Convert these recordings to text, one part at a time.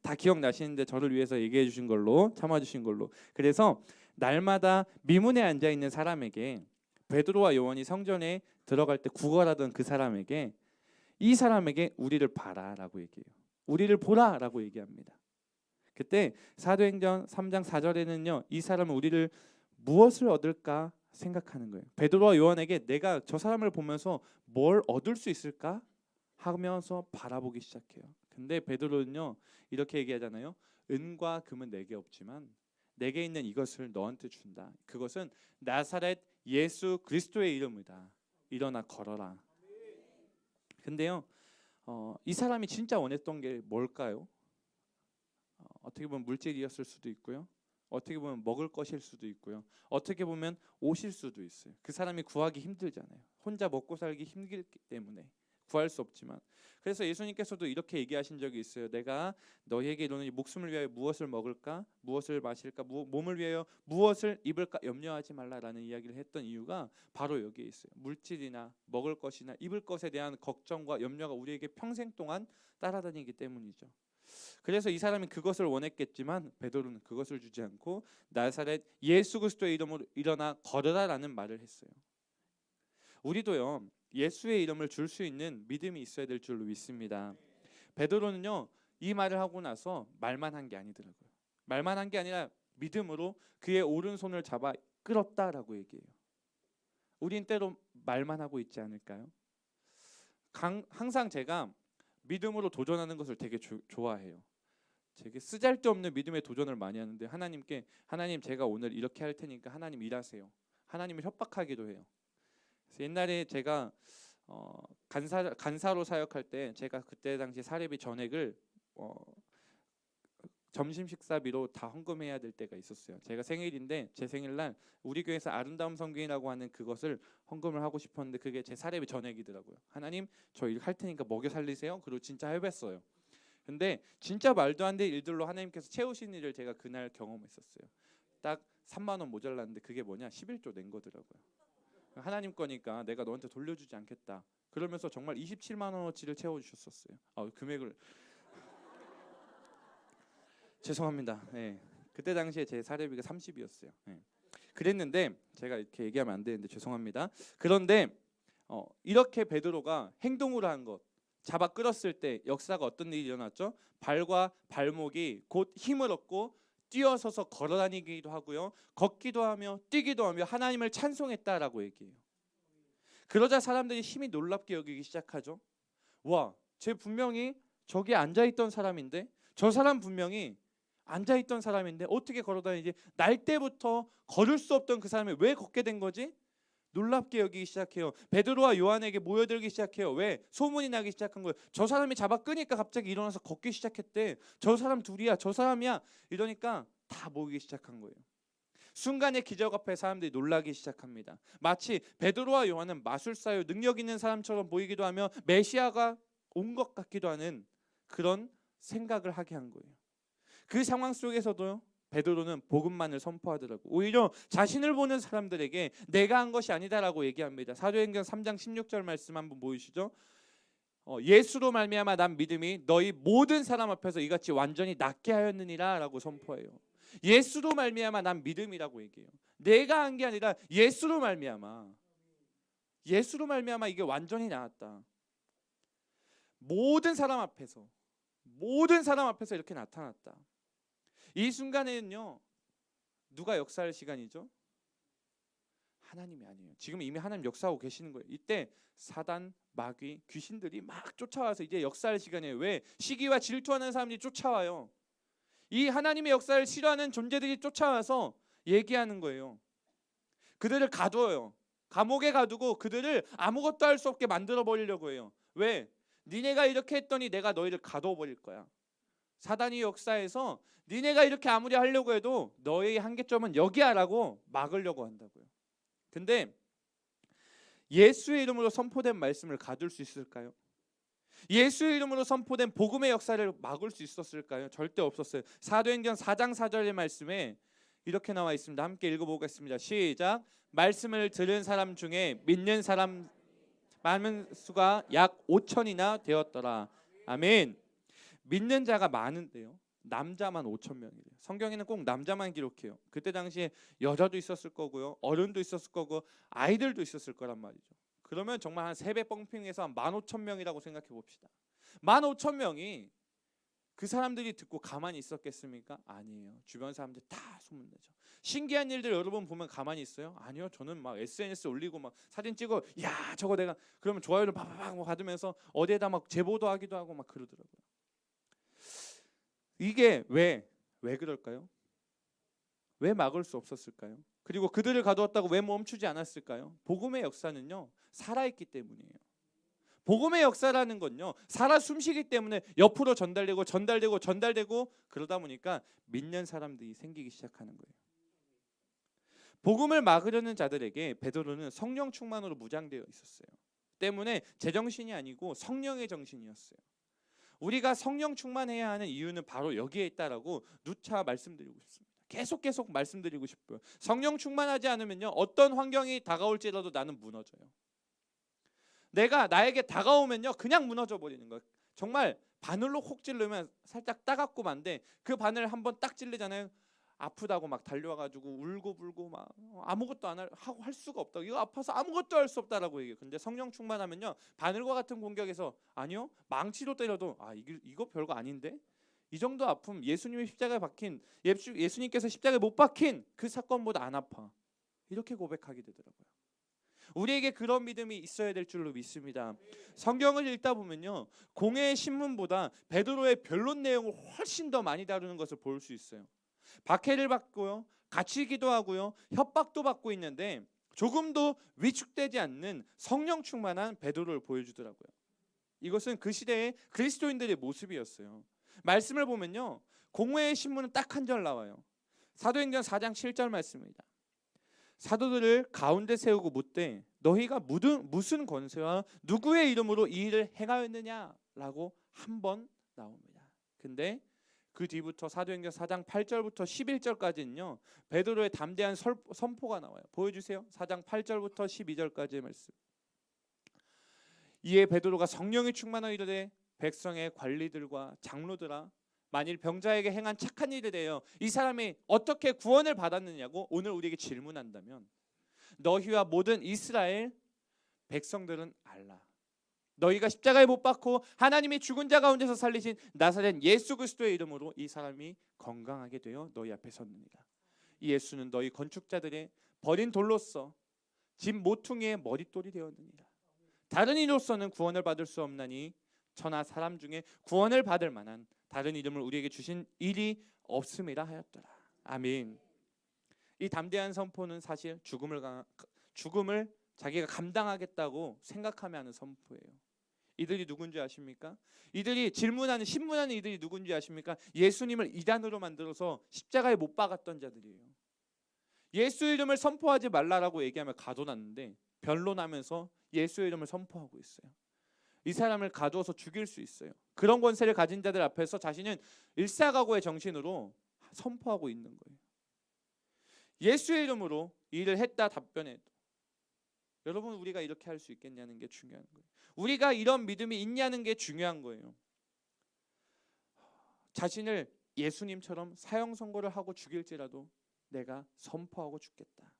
다 기억나시는데 저를 위해서 얘기해 주신 걸로, 참아 주신 걸로. 그래서 날마다 미문에 앉아 있는 사람에게, 베드로와 요한이 성전에 들어갈 때 구걸하던 그 사람에게, 이 사람에게 우리를 봐라라고 얘기해요. 우리를 보라라고 얘기합니다. 그때 사도행전 3장 4절에는요, 이 사람은 우리를 무엇을 얻을까 생각하는 거예요. 베드로와 요한에게 내가 저 사람을 보면서 뭘 얻을 수 있을까 하면서 바라보기 시작해요. 근데 베드로는요, 이렇게 얘기하잖아요. 은과 금은 내게 없지만 내게 있는 이것을 너한테 준다. 그것은 나사렛 예수 그리스도의 이름이다. 일어나 걸어라. 근데요, 이 사람이 진짜 원했던 게 뭘까요? 어떻게 보면 물질이었을 수도 있고요. 어떻게 보면 먹을 것일 수도 있고요. 어떻게 보면 옷일 수도 있어요. 그 사람이 구하기 힘들잖아요. 혼자 먹고 살기 힘들기 때문에 구할 수 없지만. 그래서 예수님께서도 이렇게 얘기하신 적이 있어요. 내가 너희에게 이르노니 목숨을 위하여 무엇을 먹을까, 무엇을 마실까, 몸을 위하여 무엇을 입을까 염려하지 말라라는 이야기를 했던 이유가 바로 여기에 있어요. 물질이나 먹을 것이나 입을 것에 대한 걱정과 염려가 우리에게 평생 동안 따라다니기 때문이죠. 그래서 이 사람이 그것을 원했겠지만 베드로는 그것을 주지 않고 나사렛 예수 그리스도의 이름으로 일어나 걸으라라는 말을 했어요. 우리도요, 예수의 이름을 줄 수 있는 믿음이 있어야 될 줄로 믿습니다. 베드로는요, 이 말을 하고 나서 말만 한 게 아니더라고요. 말만 한 게 아니라 믿음으로 그의 오른손을 잡아 끌었다라고 얘기해요. 우린 때로 말만 하고 있지 않을까요? 항상 제가 믿음으로 도전하는 것을 되게 좋아해요. 되게 쓰잘데없는 믿음의 도전을 많이 하는데, 하나님께 하나님 제가 오늘 이렇게 할 테니까 하나님 일하세요. 하나님을 협박하기도 해요. 그래서 옛날에 제가 간사로 사역할 때 제가 그때 당시 사례비 전액을 점심 식사비로 다 헌금해야 될 때가 있었어요. 제가 생일인데 제 생일날 우리 교회에서 아름다운 성경이라고 하는 그것을 헌금을 하고 싶었는데 그게 제 사례비 전액이더라고요. 하나님 저 일 할 테니까 먹여 살리세요. 그리고 진짜 해봤어요. 근데 진짜 말도 안 되는 일들로 하나님께서 채우신 일을 제가 그날 경험했었어요. 딱 3만 원 모자랐는데 그게 뭐냐, 11조 낸 거더라고요. 하나님 거니까 내가 너한테 돌려주지 않겠다. 그러면서 정말 27만 원어치를 채워주셨었어요. 금액을 죄송합니다. 네. 그때 당시에 제 사례비가 30이었어요. 네. 그랬는데 제가 이렇게 얘기하면 안 되는데 죄송합니다. 그런데 이렇게 베드로가 행동으로 한 것, 잡아 끌었을 때 역사가 어떤 일이 일어났죠? 발과 발목이 곧 힘을 얻고 뛰어서서 걸어다니기도 하고요, 걷기도 하며 뛰기도 하며 하나님을 찬송했다라고 얘기해요. 그러자 사람들이 힘이 놀랍게 여기기 시작하죠. 와, 쟤 분명히 저기 앉아있던 사람인데, 저 사람 분명히 앉아있던 사람인데 어떻게 걸어다니지? 날 때부터 걸을 수 없던 그 사람이 왜 걷게 된 거지? 놀랍게 여기기 시작해요. 베드로와 요한에게 모여들기 시작해요. 왜? 소문이 나기 시작한 거예요. 저 사람이 잡아 끄니까 갑자기 일어나서 걷기 시작했대. 저 사람 둘이야, 저 사람이야. 이러니까 다 모이기 시작한 거예요. 순간의 기적 앞에 사람들이 놀라기 시작합니다. 마치 베드로와 요한은 마술사요, 능력 있는 사람처럼 보이기도 하며 메시아가 온 것 같기도 하는 그런 생각을 하게 한 거예요. 그 상황 속에서도 베드로는 복음만을 선포하더라고. 오히려 자신을 보는 사람들에게 내가 한 것이 아니다라고 얘기합니다. 사도행전 3장 16절 말씀 한번 보이시죠? 예수로 말미암아 난 믿음이 너희 모든 사람 앞에서 이같이 완전히 낫게 하였느니라라고 선포해요. 예수로 말미암아 난 믿음이라고 얘기해요. 내가 한 게 아니라 예수로 말미암아, 예수로 말미암아 이게 완전히 나았다. 모든 사람 앞에서 이렇게 나타났다. 이 순간에는요, 누가 역사할 시간이죠? 하나님이 아니에요. 지금 이미 하나님 역사하고 계시는 거예요. 이때 사단, 마귀, 귀신들이 막 쫓아와서 이제 역사할 시간이에요. 왜? 시기와 질투하는 사람들이 쫓아와요. 이 하나님의 역사를 싫어하는 존재들이 쫓아와서 얘기하는 거예요. 그들을 가둬요. 감옥에 가두고 그들을 아무것도 할 수 없게 만들어 버리려고 해요. 왜? 니네가 이렇게 했더니 내가 너희를 가둬 버릴 거야. 사단이 역사에서 니네가 이렇게 아무리 하려고 해도 너의 한계점은 여기야라고 막으려고 한다고요. 근데 예수의 이름으로 선포된 말씀을 가둘 수 있을까요? 예수의 이름으로 선포된 복음의 역사를 막을 수 있었을까요? 절대 없었어요. 사도행전 4장 4절의 말씀에 이렇게 나와 있습니다. 함께 읽어보겠습니다. 시작. 말씀을 들은 사람 중에 믿는 사람 많은 수가 약 5천이나 되었더라. 아멘. 믿는 자가 많은데요. 남자만 5천 명이래요. 성경에는 꼭 남자만 기록해요. 그때 당시에 여자도 있었을 거고요. 어른도 있었을 거고 아이들도 있었을 거란 말이죠. 그러면 정말 한 3배 뻥핑해서 한 15,000명이라고 생각해 봅시다. 15,000명이 그 사람들이 듣고 가만히 있었겠습니까? 아니에요. 주변 사람들 다 소문내죠. 신기한 일들 여러분 보면 가만히 있어요? 아니요. 저는 막 SNS 올리고 막 사진 찍어, 야 저거 내가, 그러면 좋아요를 팍팍 받으면서 어디에다 막 제보도 하기도 하고 막 그러더라고요. 이게 왜 그럴까요? 왜 막을 수 없었을까요? 그리고 그들을 가두었다고 왜 멈추지 않았을까요? 복음의 역사는요, 살아있기 때문이에요. 복음의 역사라는 건요, 살아 숨쉬기 때문에 옆으로 전달되고 그러다 보니까 믿는 사람들이 생기기 시작하는 거예요. 복음을 막으려는 자들에게 베드로는 성령 충만으로 무장되어 있었어요. 때문에 제정신이 아니고 성령의 정신이었어요. 우리가 성령 충만해야 하는 이유는 바로 여기에 있다라고 누차 말씀드리고 싶습니다. 계속 말씀드리고 싶어요. 성령 충만하지 않으면요, 어떤 환경이 다가올지라도 나는 무너져요. 나에게 다가오면요, 그냥 무너져 버리는 거예요. 정말 바늘로 콕 찌르면 살짝 따갑고만데 그 바늘 한번 딱 찌르잖아요. 아프다고 막 달려와가지고 울고 불고 막 아무것도 안 하고 할 수가 없다고, 이거 아파서 아무것도 할 수 없다라고 얘기해요. 근데 성령 충만하면요, 바늘과 같은 공격에서 아니요, 망치로 때려도 이거 별거 아닌데, 이 정도 아픔, 예수님이 십자가에 박힌, 예수님께서 십자가에 못 박힌 그 사건보다 안 아파, 이렇게 고백하게 되더라고요. 우리에게 그런 믿음이 있어야 될 줄로 믿습니다. 성경을 읽다 보면요, 공회의 신문보다 베드로의 변론 내용을 훨씬 더 많이 다루는 것을 볼 수 있어요. 박해를 받고요, 같이 기도하고요, 협박도 받고 있는데 조금도 위축되지 않는 성령 충만한 베드로를 보여주더라고요. 이것은 그 시대의 그리스도인들의 모습이었어요. 말씀을 보면요, 공회의 신문은 딱 한 절 나와요. 사도행전 4장 7절 말씀입니다. 사도들을 가운데 세우고 묻되 너희가 무슨 권세와 누구의 이름으로 이 일을 행하였느냐라고 한 번 나옵니다. 근데 그 뒤부터 사도행전 4장 8절부터 11절까지는요, 베드로의 담대한 선포가 나와요. 보여주세요. 4장 8절부터 12절까지의 말씀. 이에 베드로가 성령이 충만하여 이르되 백성의 관리들과 장로들아, 만일 병자에게 행한 착한 일에 대하여 이 사람이 어떻게 구원을 받았느냐고 오늘 우리에게 질문한다면, 너희와 모든 이스라엘 백성들은 알라. 너희가 십자가에 못 박고 하나님이 죽은 자 가운데서 살리신 나사렛 예수 그리스도의 이름으로 이 사람이 건강하게 되어 너희 앞에 섰느니라. 이 예수는 너희 건축자들의 버린 돌로서 집 모퉁이의 머릿돌이 되었느니라. 다른 이로서는 구원을 받을 수 없나니 천하 사람 중에 구원을 받을 만한 다른 이름을 우리에게 주신 일이 없음이라 하였더라. 아멘. 이 담대한 선포는 사실 죽음을 자기가 감당하겠다고 생각하며 하는 선포예요. 이들이 누군지 아십니까? 신문하는 이들이 누군지 아십니까? 예수님을 이단으로 만들어서 십자가에 못 박았던 자들이에요. 예수 이름을 선포하지 말라라고 얘기하며 가둬놨는데 변론하면서 예수의 이름을 선포하고 있어요. 이 사람을 가두어서 죽일 수 있어요. 그런 권세를 가진 자들 앞에서 자신은 일사각오의 정신으로 선포하고 있는 거예요. 예수의 이름으로 일을 했다 답변해도, 여러분, 우리가 이렇게 할 수 있겠냐는 게 중요한 거예요. 우리가 이런 믿음이 있냐는 게 중요한 거예요. 자신을 예수님처럼 사형 선고를 하고 죽일지라도 내가 선포하고 죽겠다.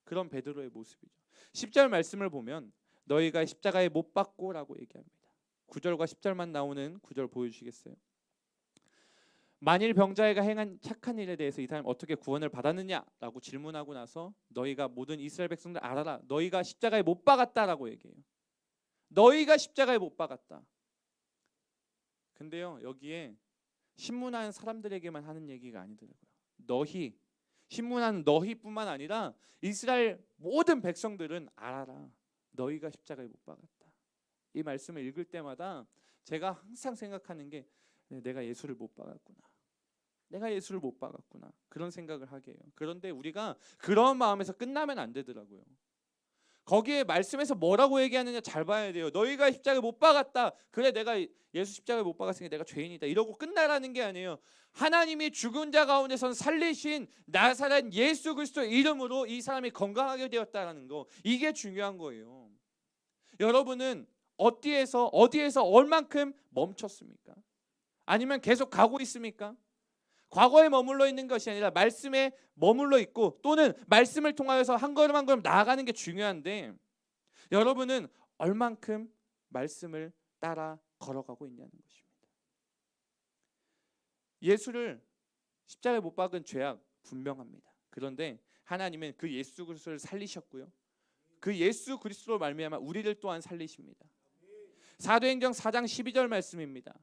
그런 베드로의 모습이죠. 10절 말씀을 보면 너희가 십자가에 못 박고라고 얘기합니다. 9절과 10절만 나오는 9절 보여주시겠어요? 만일 병자애가 행한 착한 일에 대해서 이 사람이 어떻게 구원을 받았느냐라고 질문하고 나서 너희가 모든 이스라엘 백성들 알아라. 너희가 십자가에 못 박았다라고 얘기해요. 너희가 십자가에 못 박았다. 근데요, 여기에 신문하는 사람들에게만 하는 얘기가 아니더라고요. 신문하는 너희뿐만 아니라 이스라엘 모든 백성들은 알아라. 너희가 십자가에 못 박았다. 이 말씀을 읽을 때마다 제가 항상 생각하는 게, 내가 예수를 못 박았구나. 그런 생각을 하게 해요. 그런데 우리가 그런 마음에서 끝나면 안 되더라고요. 거기에 말씀에서 뭐라고 얘기하느냐 잘 봐야 돼요. 너희가 십자가에 못 박았다. 그래, 내가 예수 십자가에 못 박았으니까 내가 죄인이다. 이러고 끝나라는 게 아니에요. 하나님이 죽은 자 가운데선 살리신 나사렛 예수 그리스도의 이름으로 이 사람이 건강하게 되었다라는 거, 이게 중요한 거예요. 여러분은 어디에서 얼만큼 멈췄습니까? 아니면 계속 가고 있습니까? 과거에 머물러 있는 것이 아니라 말씀에 머물러 있고 또는 말씀을 통하여서 한 걸음 한 걸음 나아가는 게 중요한데 여러분은 얼만큼 말씀을 따라 걸어가고 있냐는 것입니다. 예수를 십자가에 못 박은 죄악 분명합니다. 그런데 하나님은 그 예수 그리스도를 살리셨고요. 그 예수 그리스도로 말미암아 우리를 또한 살리십니다. 사도행전 4장 12절 말씀입니다.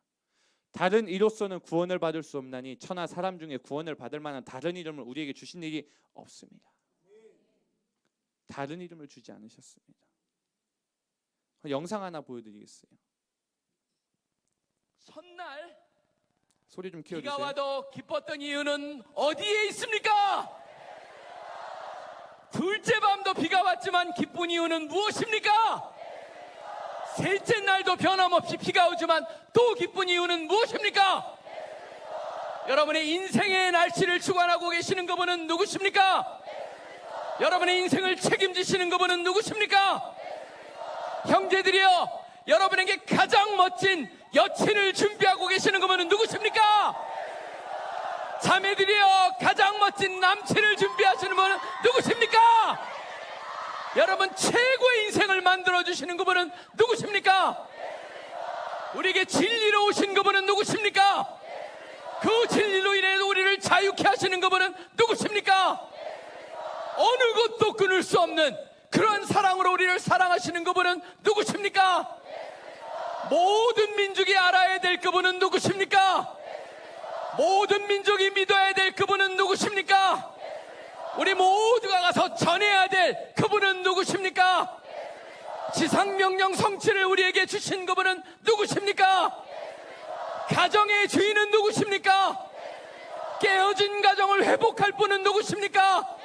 다른 이로서는 구원을 받을 수 없나니 천하 사람 중에 구원을 받을 만한 다른 이름을 우리에게 주신 일이 없습니다. 다른 이름을 주지 않으셨습니다. 영상 하나 보여드리겠어요. 첫날 소리 좀 비가 키워주세요. 와도 기뻤던 이유는 어디에 있습니까? 둘째 밤도 비가 왔지만 기쁜 이유는 무엇입니까? 셋째 날도 변함없이 비가 오지만 또 기쁜 이유는 무엇입니까? 여러분의 인생의 날씨를 주관하고 계시는 그분은 누구십니까? 여러분의 인생을 책임지시는 그분은 누구십니까? 형제들이여, 여러분에게 가장 멋진 여친을 준비하고 계시는 그분은 누구십니까? 자매들이여, 가장 멋진 남친을 준비하시는 분은 누구십니까? 여러분, 최고의 인생을 만들어주시는 그분은 누구십니까? 우리에게 진리로 오신 그분은 누구십니까? 그 진리로 인해 우리를 자유케 하시는 그분은 누구십니까? 어느 것도 끊을 수 없는 그런 사랑으로 우리를 사랑하시는 그분은 누구십니까? 모든 민족이 알아야 될 그분은 누구십니까? 모든 민족이 믿어야 될 그분은 누구십니까? 우리 모두가 가서 전해야 될 그분은 누구십니까? 지상명령 성취를 우리에게 주신 그분은 누구십니까? 가정의 주인은 누구십니까? 깨어진 가정을 회복할 분은 누구십니까?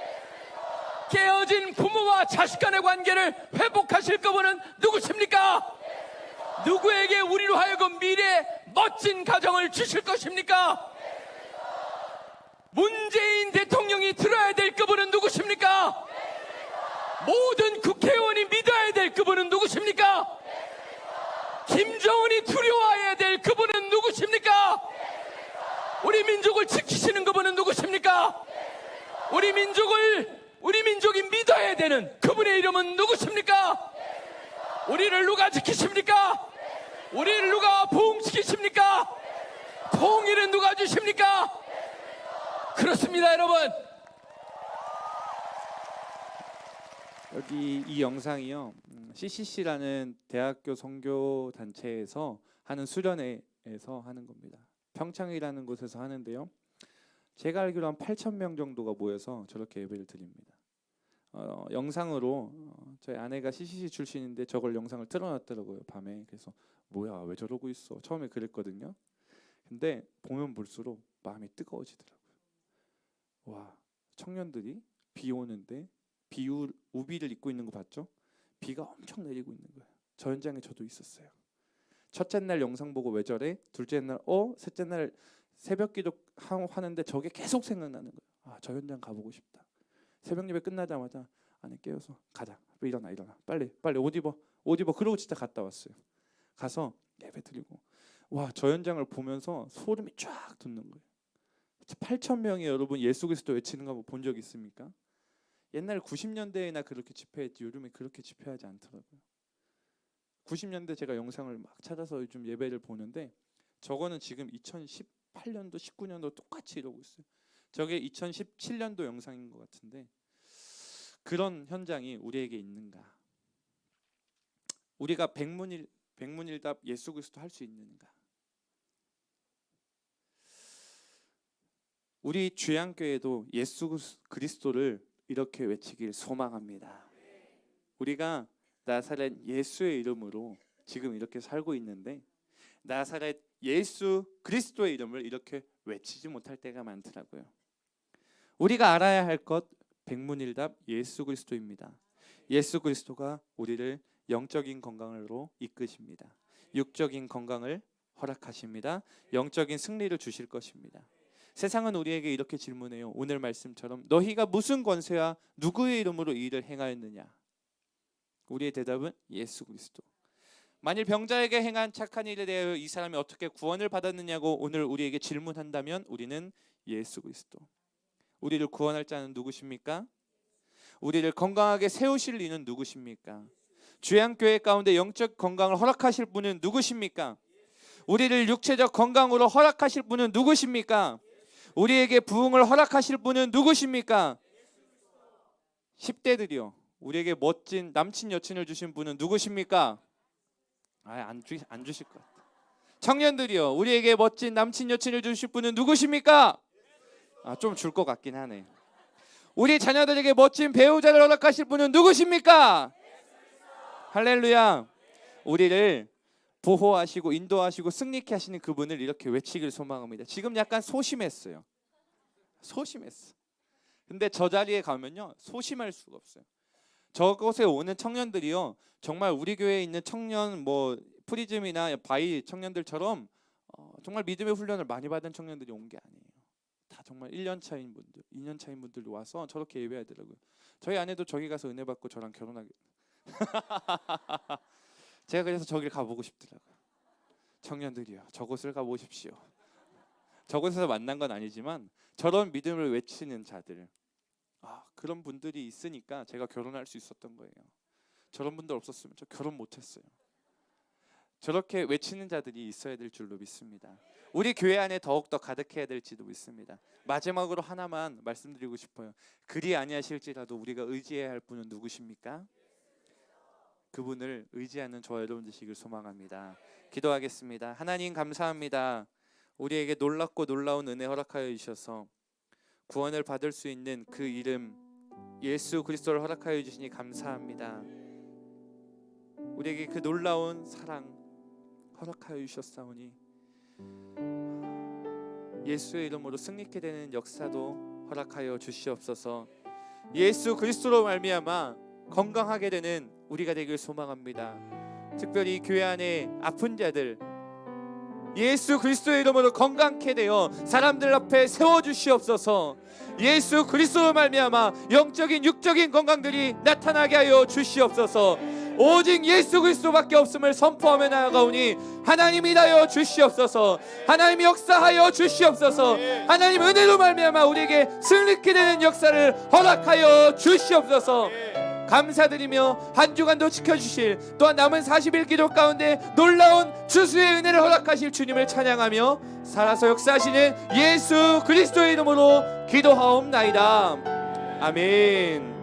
깨어진 부모와 자식 간의 관계를 회복하실 그분은 누구십니까? 누구에게 우리로 하여금 미래의 멋진 가정을 주실 것입니까? 문재인 대통령이 들어야 될 그분은 누구십니까? 모든 국회의원이 믿어야 될 그분은 누구십니까? 김정은이 두려워해야 될 그분은 누구십니까? 우리 민족을 지키시는 그분은 누구십니까? 우리 민족이 믿어야 되는 그분의 이름은 누구십니까? 우리를 누가 지키십니까? 우리를 누가 보응시키십니까? 통일은 누가 주십니까? 그렇습니다, 여러분. 여기 이 영상이요, CCC라는 대학교 선교 단체에서 하는 수련회에서 하는 겁니다. 평창이라는 곳에서 하는데요. 제가 알기로 한 8,000명 정도가 모여서 저렇게 예배를 드립니다. 영상으로 저희 아내가 CCC 출신인데 저걸 영상을 틀어놨더라고요, 밤에. 그래서 뭐야, 왜 저러고 있어? 처음에 그랬거든요. 근데 보면 볼수록 마음이 뜨거워지더라고요. 와, 청년들이 비 오는데 우비를 입고 있는 거 봤죠? 비가 엄청 내리고 있는 거예요. 저 현장에 저도 있었어요. 첫째 날 영상 보고 왜 저래? 둘째 날 셋째 날 새벽 기도 하는데 저게 계속 생각나는 거예요. 아, 저 현장 가보고 싶다. 새벽 예배 끝나자마자 아내 깨워서 가자. 일어나 빨리 옷 입어. 그러고 진짜 갔다 왔어요. 가서 예배 드리고, 와, 저 현장을 보면서 소름이 쫙 돋는 거예요. 8,000명이 여러분 예수 그리스도 외치는 거 본 적 있습니까? 옛날 90년대에나 그렇게 집회했지 요즘에 그렇게 집회하지 않더라고요. 90년대 제가 영상을 막 찾아서 요즘 예배를 보는데 저거는 지금 2018년도 19년도 똑같이 이러고 있어요. 저게 2017년도 영상인 것 같은데 그런 현장이 우리에게 있는가? 우리가 백문일답 예수 그리스도 할 수 있는가? 우리 주양교회도 예수 그리스도를 이렇게 외치길 소망합니다. 우리가 나사렛 예수의 이름으로 지금 이렇게 살고 있는데 나사렛 예수 그리스도의 이름을 이렇게 외치지 못할 때가 많더라고요. 우리가 알아야 할 것 백문일답 예수 그리스도입니다. 예수 그리스도가 우리를 영적인 건강으로 이끄십니다. 육적인 건강을 허락하십니다. 영적인 승리를 주실 것입니다. 세상은 우리에게 이렇게 질문해요. 오늘 말씀처럼 너희가 무슨 권세와 누구의 이름으로 이 일을 행하였느냐? 우리의 대답은 예수 그리스도. 만일 병자에게 행한 착한 일에 대하여 이 사람이 어떻게 구원을 받았느냐고 오늘 우리에게 질문한다면 우리는 예수 그리스도. 우리를 구원할 자는 누구십니까? 우리를 건강하게 세우실 이는 누구십니까? 주양교회 가운데 영적 건강을 허락하실 분은 누구십니까? 우리를 육체적 건강으로 허락하실 분은 누구십니까? 우리에게 부흥을 허락하실 분은 누구십니까? 10대들이요. 우리에게 멋진 남친 여친을 주신 분은 누구십니까? 안 주실 것 같아. 청년들이요. 우리에게 멋진 남친 여친을 주실 분은 누구십니까? 좀 줄 것 같긴 하네. 우리 자녀들에게 멋진 배우자를 허락하실 분은 누구십니까? 할렐루야. 우리를 보호하시고 인도하시고 승리케 하시는 그분을 이렇게 외치기를 소망합니다. 지금 약간 소심했어요. 근데 저 자리에 가면요 소심할 수가 없어요. 저곳에 오는 청년들이요 정말 우리 교회에 있는 청년 프리즘이나 바이 청년들처럼 정말 믿음의 훈련을 많이 받은 청년들이 온 게 아니에요. 다 정말 1년 차인 분들, 2년 차인 분들도 와서 저렇게 예배하더라고요. 저희 아내도 저기 가서 은혜 받고 저랑 결혼하게. 제가 그래서 저길 가보고 싶더라고요. 청년들이요, 저곳을 가보십시오. 저곳에서 만난 건 아니지만 저런 믿음을 외치는 자들, 그런 분들이 있으니까 제가 결혼할 수 있었던 거예요. 저런 분들 없었으면 저 결혼 못했어요. 저렇게 외치는 자들이 있어야 될 줄로 믿습니다. 우리 교회 안에 더욱더 가득해야 될지도 믿습니다. 마지막으로 하나만 말씀드리고 싶어요. 그리 아니하실지라도 우리가 의지해야 할 분은 누구십니까? 그분을 의지하는 저와 여러분 되시길 소망합니다. 기도하겠습니다. 하나님 감사합니다. 우리에게 놀랍고 놀라운 은혜 허락하여 주셔서 구원을 받을 수 있는 그 이름 예수 그리스도를 허락하여 주시니 감사합니다. 우리에게 그 놀라운 사랑 허락하여 주셨사오니 예수의 이름으로 승리케 되는 역사도 허락하여 주시옵소서. 예수 그리스도로 말미암아 건강하게 되는 우리가 되길 소망합니다. 특별히 교회 안에 아픈 자들 예수 그리스도의 이름으로 건강케 되어 사람들 앞에 세워주시옵소서. 예수 그리스도로 말미암아 영적인 육적인 건강들이 나타나게 하여 주시옵소서. 오직 예수 그리스도밖에 없음을 선포하며 나아가오니 하나님이 하여 주시옵소서. 하나님이 역사하여 주시옵소서. 하나님 은혜로 말미암아 우리에게 승리케 되는 역사를 허락하여 주시옵소서. 감사드리며 한 주간도 지켜주실 또한 남은 40일 기도 가운데 놀라운 주수의 은혜를 허락하실 주님을 찬양하며 살아서 역사하시는 예수 그리스도의 이름으로 기도하옵나이다. 아멘.